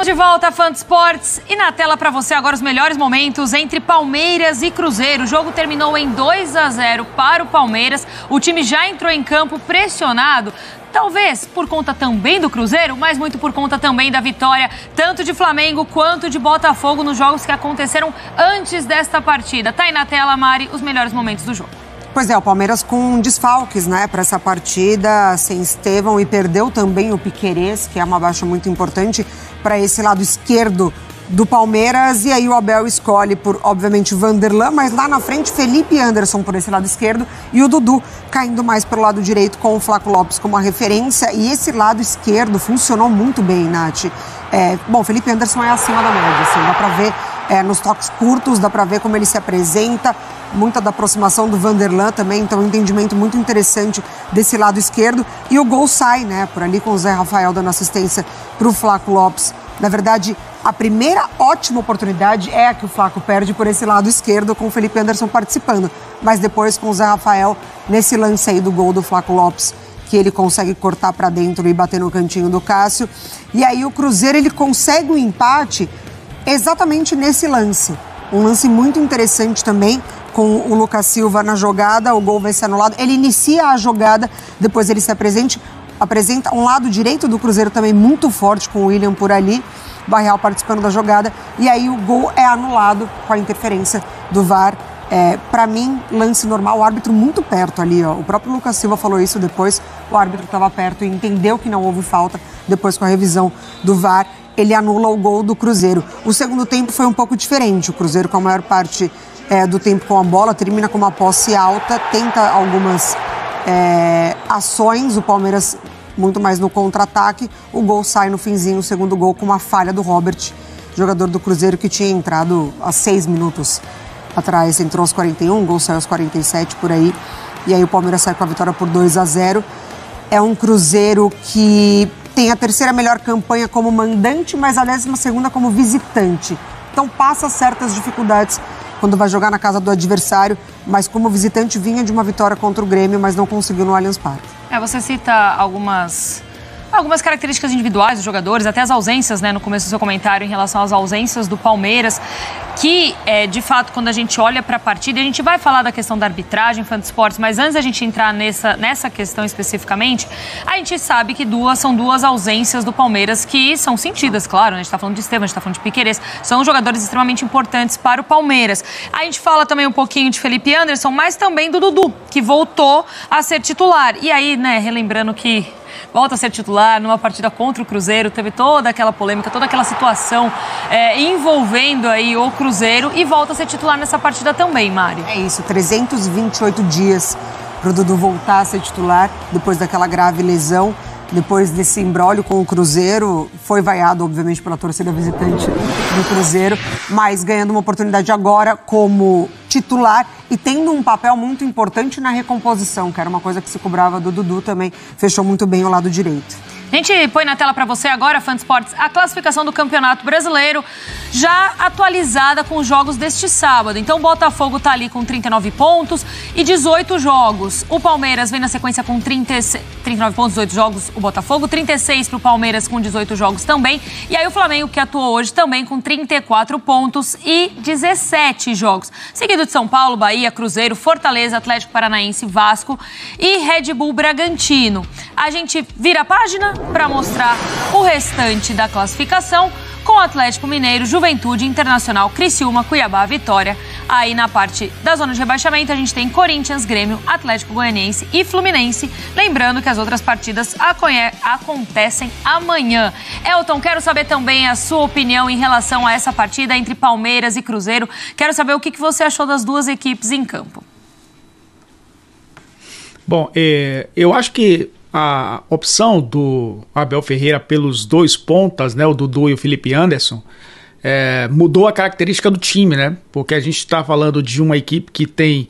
Estamos de volta, Fã de Esportes, e na tela para você agora os melhores momentos entre Palmeiras e Cruzeiro. O jogo terminou em 2-0 para o Palmeiras. O time já entrou em campo pressionado, talvez por conta também do Cruzeiro, mas muito por conta também da vitória, tanto de Flamengo quanto de Botafogo nos jogos que aconteceram antes desta partida. Tá aí na tela, Mari, os melhores momentos do jogo. Pois é, o Palmeiras com desfalques, né, para essa partida, sem Estevão, e perdeu também o Piquerez, que é uma baixa muito importante para esse lado esquerdo do Palmeiras. E aí o Abel escolhe por, obviamente, Vanderlan, mas lá na frente Felipe Anderson por esse lado esquerdo e o Dudu caindo mais pelo lado direito com o Flaco Lopes como a referência. E esse lado esquerdo funcionou muito bem, Nath. Bom, Felipe Anderson é acima da média, assim, dá para ver nos toques curtos, dá para ver como ele se apresenta, muita da aproximação do Vanderlan também, então um entendimento muito interessante desse lado esquerdo. E o gol sai, né, por ali com o Zé Rafael dando assistência para o Flaco Lopes. Na verdade, a primeira ótima oportunidade é a que o Flaco perde por esse lado esquerdo, com o Felipe Anderson participando. Mas depois, com o Zé Rafael, nesse lance aí do gol do Flaco Lopes, que ele consegue cortar para dentro e bater no cantinho do Cássio. E aí o Cruzeiro, ele consegue o empate exatamente nesse lance. Um lance muito interessante também, com o Lucas Silva na jogada, o gol vai ser anulado. Ele inicia a jogada, depois ele se apresenta um lado direito do Cruzeiro também muito forte, com o William por ali, Barreal participando da jogada, e aí o gol é anulado com a interferência do VAR. Para mim, lance normal, o árbitro muito perto ali, ó. O próprio Lucas Silva falou isso depois, o árbitro estava perto e entendeu que não houve falta, depois com a revisão do VAR, ele anula o gol do Cruzeiro. O segundo tempo foi um pouco diferente, o Cruzeiro com a maior parte do tempo com a bola, termina com uma posse alta, tenta algumas ações, o Palmeiras muito mais no contra-ataque, o gol sai no finzinho, o segundo gol com uma falha do Robert, jogador do Cruzeiro que tinha entrado há 6 minutos atrás, entrou aos 41, o gol saiu aos 47 por aí, e aí o Palmeiras sai com a vitória por 2-0. É um Cruzeiro que tem a terceira melhor campanha como mandante, mas a 12ª como visitante, então passa certas dificuldades quando vai jogar na casa do adversário, mas como visitante vinha de uma vitória contra o Grêmio, mas não conseguiu no Allianz Parque. Você cita algumas características individuais dos jogadores, até as ausências, né, no começo do seu comentário, em relação às ausências do Palmeiras, que, de fato, quando a gente olha para a partida, a gente vai falar da questão da arbitragem, Fã de Esportes, mas antes da gente entrar nessa questão especificamente, a gente sabe que são duas ausências do Palmeiras que são sentidas, claro, né? A gente está falando de Estevão, a gente está falando de Piquerez, são jogadores extremamente importantes para o Palmeiras. A gente fala também um pouquinho de Felipe Anderson, mas também do Dudu, que voltou a ser titular. E aí, né, relembrando que volta a ser titular numa partida contra o Cruzeiro, teve toda aquela polêmica, toda aquela situação envolvendo aí o Cruzeiro, e volta a ser titular nessa partida também, Mari. É isso, 328 dias para o Dudu voltar a ser titular depois daquela grave lesão, depois desse imbróglio com o Cruzeiro. Foi vaiado, obviamente, pela torcida visitante do Cruzeiro, mas ganhando uma oportunidade agora como titular e tendo um papel muito importante na recomposição, que era uma coisa que se cobrava do Dudu também. Fechou muito bem o lado direito. A gente põe na tela para você agora, Fã de Esportes, a classificação do Campeonato Brasileiro, já atualizada com os jogos deste sábado. Então, o Botafogo está ali com 39 pontos e 18 jogos. O Palmeiras vem na sequência com 39 pontos, 18 jogos, o Botafogo, 36 para o Palmeiras com 18 jogos também. E aí o Flamengo, que atuou hoje também com 34 pontos e 17 jogos. Seguido de São Paulo, Bahia, Cruzeiro, Fortaleza, Atlético Paranaense, Vasco e Red Bull Bragantino. A gente vira a página para mostrar o restante da classificação com Atlético Mineiro, Juventude, Internacional, Criciúma, Cuiabá, Vitória. Aí na parte da zona de rebaixamento a gente tem Corinthians, Grêmio, Atlético Goianiense e Fluminense. Lembrando que as outras partidas acontecem amanhã. Elton, quero saber também a sua opinião em relação a essa partida entre Palmeiras e Cruzeiro. Quero saber o que você achou das duas equipes em campo. Bom, eu acho que a opção do Abel Ferreira pelos dois pontas, né, o Dudu e o Felipe Anderson, mudou a característica do time, né? Porque a gente está falando de uma equipe que tem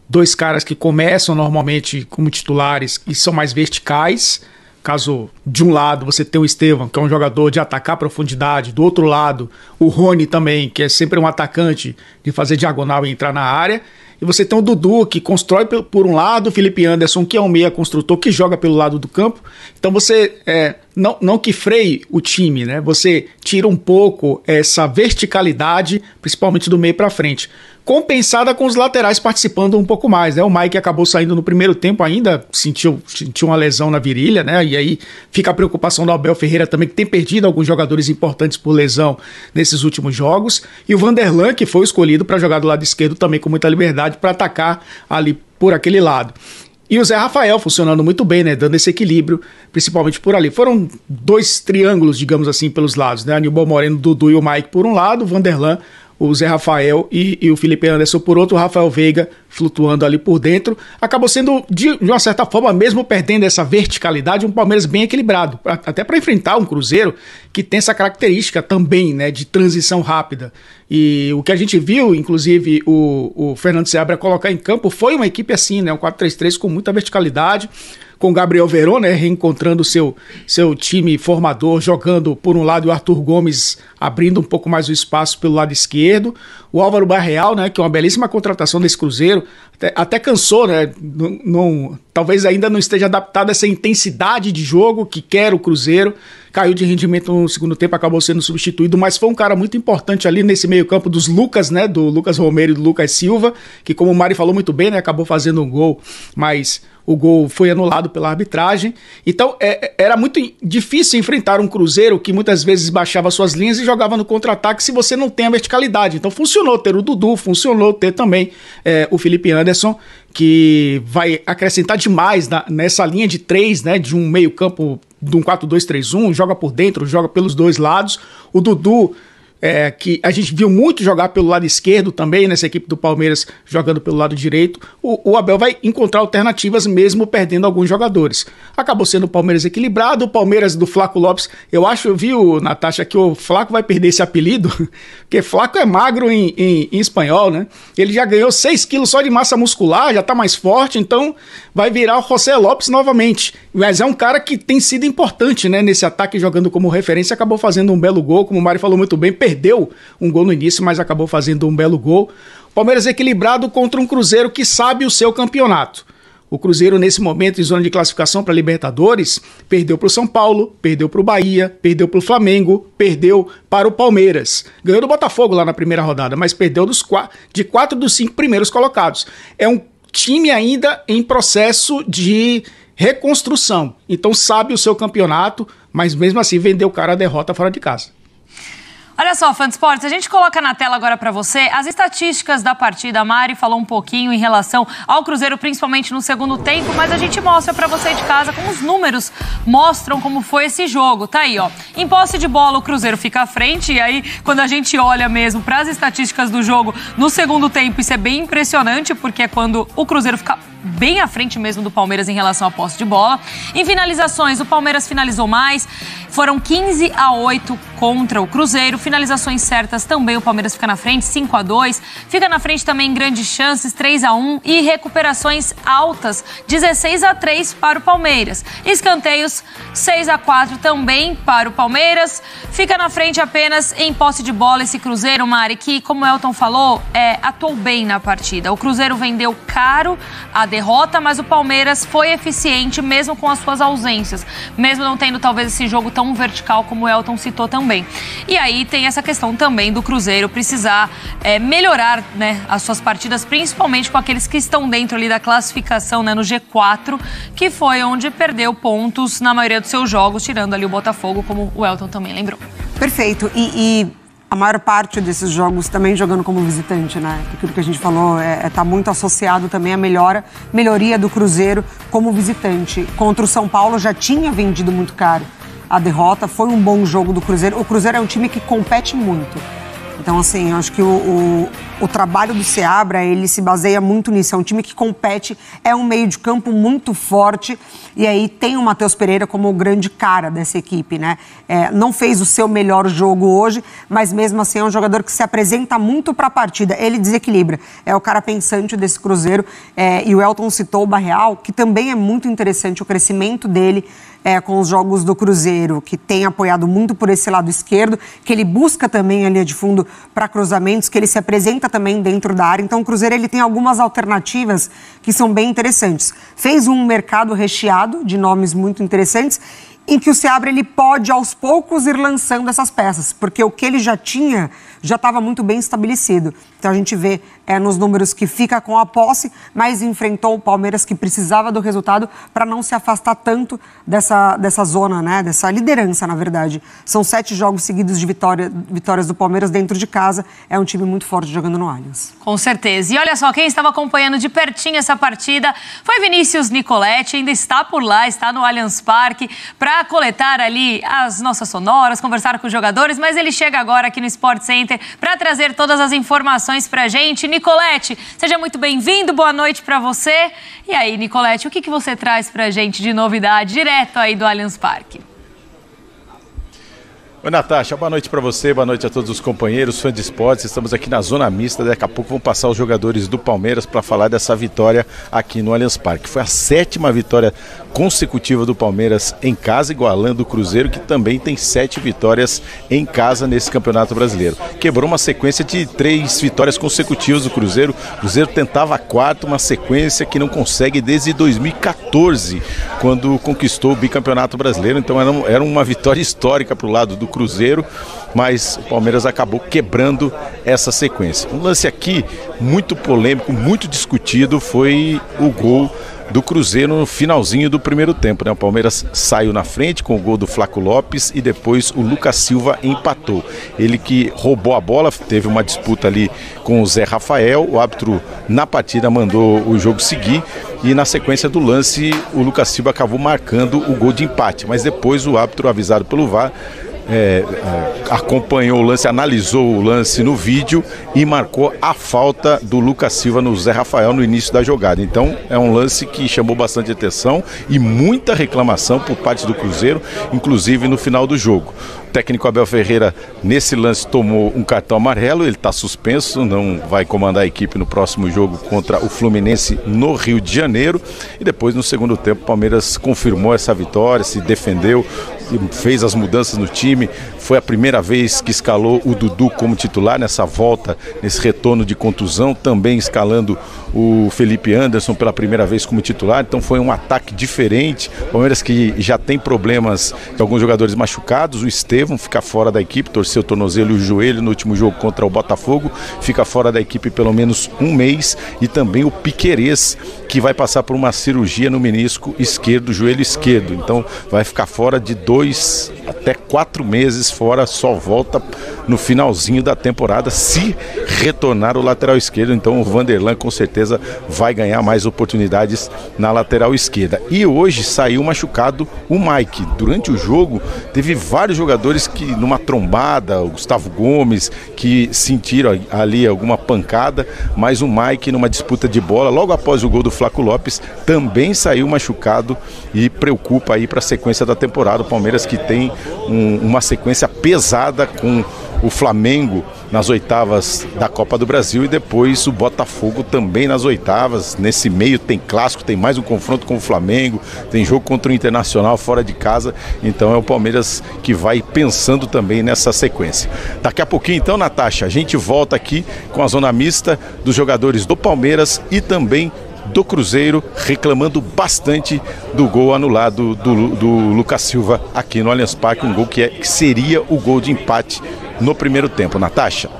dois caras que começam normalmente como titulares e são mais verticais. Caso de um lado você tem o Estevão, que é um jogador de atacar a profundidade, do outro lado o Rony também, que é sempre um atacante de fazer diagonal e entrar na área. e você tem o Dudu, que constrói por um lado, o Felipe Anderson, que é um meia construtor, que joga pelo lado do campo. Então você, não que freie o time, né? Você tira um pouco essa verticalidade, principalmente do meio para frente, compensada com os laterais participando um pouco mais, né? O Mike acabou saindo no primeiro tempo ainda, sentiu uma lesão na virilha, né? E aí fica a preocupação do Abel Ferreira também, que tem perdido alguns jogadores importantes por lesão nesses últimos jogos. E o Vanderlan, que foi escolhido para jogar do lado esquerdo também com muita liberdade para atacar ali por aquele lado. E o Zé Rafael funcionando muito bem, né? Dando esse equilíbrio, principalmente por ali. Foram 2 triângulos, digamos assim, pelos lados, né? Aníbal Moreno, Dudu e o Mike por um lado, o Vanderlan, o Zé Rafael e o Felipe Anderson por outro, o Rafael Veiga flutuando ali por dentro. Acabou sendo, de uma certa forma, mesmo perdendo essa verticalidade, um Palmeiras bem equilibrado, até para enfrentar um Cruzeiro que tem essa característica também, né, de transição rápida. E o que a gente viu, inclusive, o Fernando Seabra colocar em campo foi uma equipe assim, né, um 4-3-3 com muita verticalidade, com o Gabriel Veron, né, reencontrando seu time formador, jogando por um lado, o Arthur Gomes abrindo um pouco mais o espaço pelo lado esquerdo, o Álvaro Barreal, né, que é uma belíssima contratação desse Cruzeiro, até cansou, né, talvez ainda não esteja adaptado a essa intensidade de jogo que quer o Cruzeiro, caiu de rendimento no segundo tempo, acabou sendo substituído, mas foi um cara muito importante ali nesse meio campo dos Lucas, né, do Lucas Romero e do Lucas Silva, que como o Mari falou muito bem, né, acabou fazendo um gol, mas o gol foi anulado pela arbitragem. Então era muito difícil enfrentar um Cruzeiro que muitas vezes baixava suas linhas e jogava no contra-ataque se você não tem a verticalidade. Então funcionou ter o Dudu, funcionou ter também o Felipe Anderson, que vai acrescentar demais nessa linha de 3, né, de um meio campo, de um 4-2-3-1, joga por dentro, joga pelos dois lados. O Dudu, que a gente viu muito jogar pelo lado esquerdo também, nessa equipe do Palmeiras jogando pelo lado direito, o Abel vai encontrar alternativas mesmo perdendo alguns jogadores. Acabou sendo o Palmeiras equilibrado, o Palmeiras do Flaco Lopes, eu vi, Natasha, que o Flaco vai perder esse apelido, porque Flaco é magro em espanhol, né? Ele já ganhou 6 quilos só de massa muscular, já tá mais forte, então vai virar o José Lopes novamente. Mas é um cara que tem sido importante, né, nesse ataque, jogando como referência, acabou fazendo um belo gol, como o Mari falou muito bem, perdeu um gol no início, mas acabou fazendo um belo gol. Palmeiras equilibrado contra um Cruzeiro que sabe o seu campeonato. O Cruzeiro, nesse momento, em zona de classificação para Libertadores, perdeu para o São Paulo, perdeu para o Bahia, perdeu para o Flamengo, perdeu para o Palmeiras. Ganhou do Botafogo lá na primeira rodada, mas perdeu de 4 dos 5 primeiros colocados. É um time ainda em processo de reconstrução. Então sabe o seu campeonato, mas mesmo assim vendeu o cara a derrota fora de casa. Olha só, Fã de Esportes, a gente coloca na tela agora para você as estatísticas da partida. A Mari falou um pouquinho em relação ao Cruzeiro, principalmente no segundo tempo, mas a gente mostra para você de casa como os números mostram como foi esse jogo. Tá aí, ó. Em posse de bola, o Cruzeiro fica à frente, e aí, quando a gente olha mesmo para as estatísticas do jogo no segundo tempo, isso é bem impressionante, porque é quando o Cruzeiro fica bem à frente mesmo do Palmeiras em relação à posse de bola. Em finalizações, o Palmeiras finalizou mais, foram 15-8 contra o Cruzeiro. Finalizações certas também, o Palmeiras fica na frente, 5-2. Fica na frente também em grandes chances, 3-1. E recuperações altas, 16-3 para o Palmeiras. Escanteios, 6-4 também para o Palmeiras. Fica na frente apenas em posse de bola esse Cruzeiro, Mari, que, como o Elton falou, atuou bem na partida. O Cruzeiro vendeu caro a derrota, mas o Palmeiras foi eficiente mesmo com as suas ausências, mesmo não tendo talvez esse jogo tão vertical como o Elton citou também. E aí tem essa questão também do Cruzeiro precisar melhorar, né, as suas partidas, principalmente com aqueles que estão dentro ali da classificação, né, no G4, que foi onde perdeu pontos na maioria dos seus jogos, tirando ali o Botafogo, como o Elton também lembrou. Perfeito. E a maior parte desses jogos também jogando como visitante, né? Aquilo que a gente falou tá muito associado também à melhoria do Cruzeiro como visitante. Contra o São Paulo já tinha vendido muito caro a derrota, foi um bom jogo do Cruzeiro. O Cruzeiro é um time que compete muito. Então, assim, eu acho que o trabalho do Seabra, ele se baseia muito nisso. É um time que compete, é um meio de campo muito forte. E aí tem o Matheus Pereira como o grande cara dessa equipe, né? Não fez o seu melhor jogo hoje, mas mesmo assim é um jogador que se apresenta muito para a partida. Ele desequilibra. É o cara pensante desse Cruzeiro. E o Elton citou o Barreal, que também é muito interessante o crescimento dele com os jogos do Cruzeiro, que tem apoiado muito por esse lado esquerdo, que ele busca também a linha de fundo para cruzamentos, que ele se apresenta também dentro da área. Então o Cruzeiro ele tem algumas alternativas que são bem interessantes. Fez um mercado recheado de nomes muito interessantes, em que o Seabra ele pode, aos poucos, ir lançando essas peças, porque o que ele já tinha já estava muito bem estabelecido. Então a gente vê nos números que fica com a posse, mas enfrentou o Palmeiras que precisava do resultado para não se afastar tanto dessa zona, né? Dessa liderança, na verdade. São 7 jogos seguidos de vitórias do Palmeiras dentro de casa. É um time muito forte jogando no Allianz. Com certeza. E olha só, quem estava acompanhando de pertinho essa partida foi Vinícius Nicoletti, ainda está por lá, está no Allianz Parque, para coletar ali as nossas sonoras, conversar com os jogadores, mas ele chega agora aqui no Sport Center para trazer todas as informações para a gente. Nicoletti, seja muito bem-vindo, boa noite para você. E aí, Nicoletti, o que você traz para a gente de novidade, direto aí do Allianz Parque? Oi, Natasha, boa noite para você, boa noite a todos os companheiros, fãs de esportes. Estamos aqui na Zona Mista, daqui a pouco vão passar os jogadores do Palmeiras para falar dessa vitória aqui no Allianz Parque. Foi a 7ª vitória consecutiva do Palmeiras em casa, igualando o Cruzeiro, que também tem 7 vitórias em casa nesse Campeonato Brasileiro. Quebrou uma sequência de 3 vitórias consecutivas do Cruzeiro. O Cruzeiro tentava a 4ª, uma sequência que não consegue desde 2014, quando conquistou o bicampeonato brasileiro. Então era uma vitória histórica para o lado do Cruzeiro, mas o Palmeiras acabou quebrando essa sequência. Um lance aqui muito polêmico, muito discutido, foi o gol do Cruzeiro no finalzinho do primeiro tempo, né? O Palmeiras saiu na frente com o gol do Flaco Lopes e depois o Lucas Silva empatou. Ele que roubou a bola, teve uma disputa ali com o Zé Rafael, o árbitro na partida mandou o jogo seguir e na sequência do lance o Lucas Silva acabou marcando o gol de empate, mas depois o árbitro, avisado pelo VAR, acompanhou o lance, analisou o lance no vídeo e marcou a falta do Lucas Silva no Zé Rafael no início da jogada. Então é um lance que chamou bastante atenção e muita reclamação por parte do Cruzeiro, inclusive no final do jogo. O técnico Abel Ferreira, nesse lance, tomou um cartão amarelo, ele está suspenso, não vai comandar a equipe no próximo jogo contra o Fluminense no Rio de Janeiro. E depois, no segundo tempo, o Palmeiras confirmou essa vitória, se defendeu, fez as mudanças no time. Foi a primeira vez que escalou o Dudu como titular nessa volta, nesse retorno de contusão, também escalando o Felipe Anderson pela primeira vez como titular. Então foi um ataque diferente. O Palmeiras que já tem problemas de alguns jogadores machucados, o Estevão fica fora da equipe, torceu o tornozelo e o joelho no último jogo contra o Botafogo, fica fora da equipe pelo menos um mês, e também o Piquerez, que vai passar por uma cirurgia no menisco esquerdo, joelho esquerdo. Então vai ficar fora de 2 até 4 meses fora, só volta no finalzinho da temporada se retornar o lateral esquerdo. Então o Vanderlan com certeza vai ganhar mais oportunidades na lateral esquerda. E hoje saiu machucado o Mike. Durante o jogo teve vários jogadores que numa trombada, o Gustavo Gomes, que sentiram ali alguma pancada, mas o Mike numa disputa de bola, logo após o gol do Flaco Lopes, também saiu machucado e preocupa aí para a sequência da temporada. O Palmeiras que tem uma sequência pesada com o Flamengo nas oitavas da Copa do Brasil e depois o Botafogo também nas oitavas. Nesse meio tem clássico, tem mais um confronto com o Flamengo, tem jogo contra o Internacional fora de casa. Então é o Palmeiras que vai pensando também nessa sequência. Daqui a pouquinho então, Natasha, a gente volta aqui com a zona mista dos jogadores do Palmeiras e também do Cruzeiro, reclamando bastante do gol anulado do Lucas Silva aqui no Allianz Parque, um gol que seria o gol de empate no primeiro tempo. Natasha.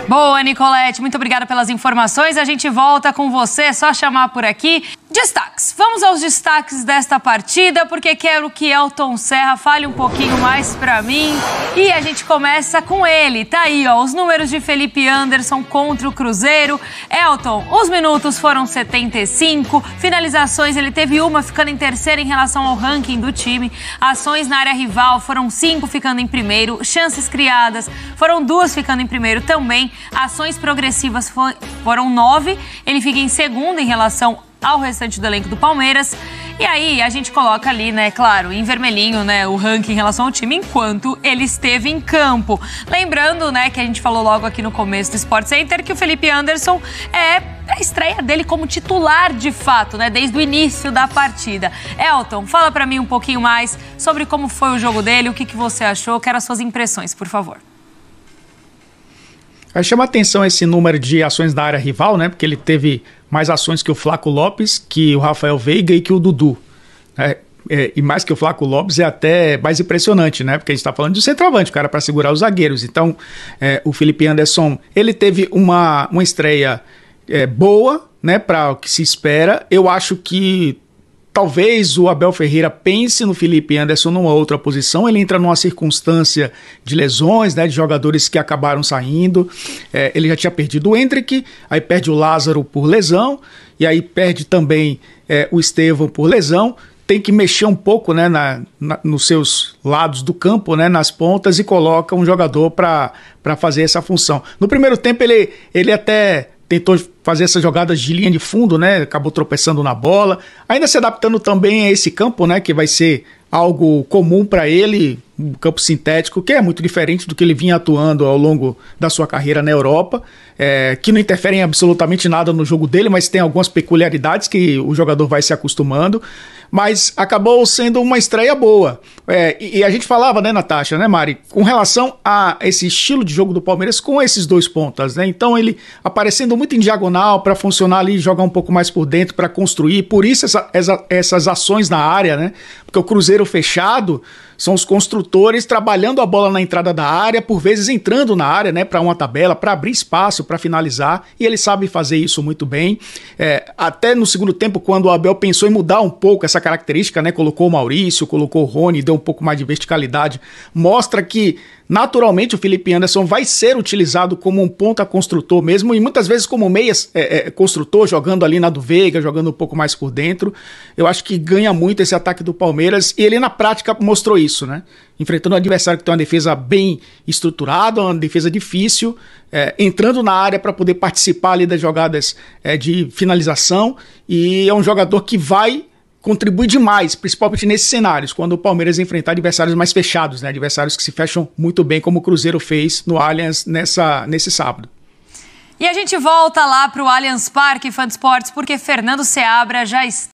Boa, Nicoletti, muito obrigada pelas informações. A gente volta com você, é só chamar por aqui. Destaques. Vamos aos destaques desta partida, porque quero que Elton Serra fale um pouquinho mais pra mim. E a gente começa com ele. Tá aí, ó, os números de Felipe Anderson contra o Cruzeiro. Elton, os minutos foram 75. Finalizações, ele teve uma, ficando em terceiro em relação ao ranking do time. Ações na área rival foram 5, ficando em primeiro. Chances criadas foram 2, ficando em primeiro também. Ações progressivas foram 9. Ele fica em segundo em relação ao restante do elenco do Palmeiras. E aí a gente coloca ali, né, claro, em vermelhinho, né, o ranking em relação ao time enquanto ele esteve em campo. Lembrando, né, que a gente falou logo aqui no começo do Sport Center que o Felipe Anderson é a estreia dele como titular de fato, né, desde o início da partida. Elton, fala pra mim um pouquinho mais sobre como foi o jogo dele, o que você achou, quero as suas impressões, por favor. Chama atenção esse número de ações da área rival, né? Porque ele teve mais ações que o Flaco Lopes, que o Rafael Veiga e que o Dudu. E mais que o Flaco Lopes é até mais impressionante, né? Porque a gente está falando de um centroavante, o cara para segurar os zagueiros. Então, o Felipe Anderson, ele teve uma estreia boa, né? Para o que se espera. Eu acho que talvez o Abel Ferreira pense no Felipe Anderson numa outra posição. Ele entra numa circunstância de lesões, né, de jogadores que acabaram saindo. Ele já tinha perdido o Endrick, aí perde o Lázaro por lesão, e aí perde também o Estevão por lesão. Tem que mexer um pouco, né, nos seus lados do campo, né, nas pontas, e coloca um jogador para fazer essa função. No primeiro tempo ele até tentou fazer essas jogadas de linha de fundo, né? Acabou tropeçando na bola, ainda se adaptando também a esse campo, né? Que vai ser algo comum para ele, um campo sintético, que é muito diferente do que ele vinha atuando ao longo da sua carreira na Europa, que não interfere em absolutamente nada no jogo dele, mas tem algumas peculiaridades que o jogador vai se acostumando, mas acabou sendo uma estreia boa. E a gente falava, né, Natasha, né, Mari, com relação a esse estilo de jogo do Palmeiras com esses dois pontas, né? Então ele aparecendo muito em diagonal para funcionar ali, jogar um pouco mais por dentro, para construir, por isso essas ações na área, né? Porque o Cruzeiro fechado são os construtores trabalhando a bola na entrada da área, por vezes entrando na área, né, para uma tabela, para abrir espaço, para finalizar, e ele sabe fazer isso muito bem. Até no segundo tempo, quando o Abel pensou em mudar um pouco essa característica, né, colocou o Maurício, colocou o Rony, deu um pouco mais de verticalidade, mostra que naturalmente o Felipe Anderson vai ser utilizado como um ponta construtor mesmo, e muitas vezes como meia construtor, jogando ali na do Veiga, jogando um pouco mais por dentro. Eu acho que ganha muito esse ataque do Palmeiras, e ele na prática mostrou isso, né? Enfrentando um adversário que tem uma defesa bem estruturada, uma defesa difícil, entrando na área para poder participar ali das jogadas de finalização, e é um jogador que vai contribui demais, principalmente nesses cenários, quando o Palmeiras enfrentar adversários mais fechados, né? Adversários que se fecham muito bem, como o Cruzeiro fez no Allianz nesse sábado. E a gente volta lá para o Allianz Parque, Fã de Esportes, porque Fernando Seabra já está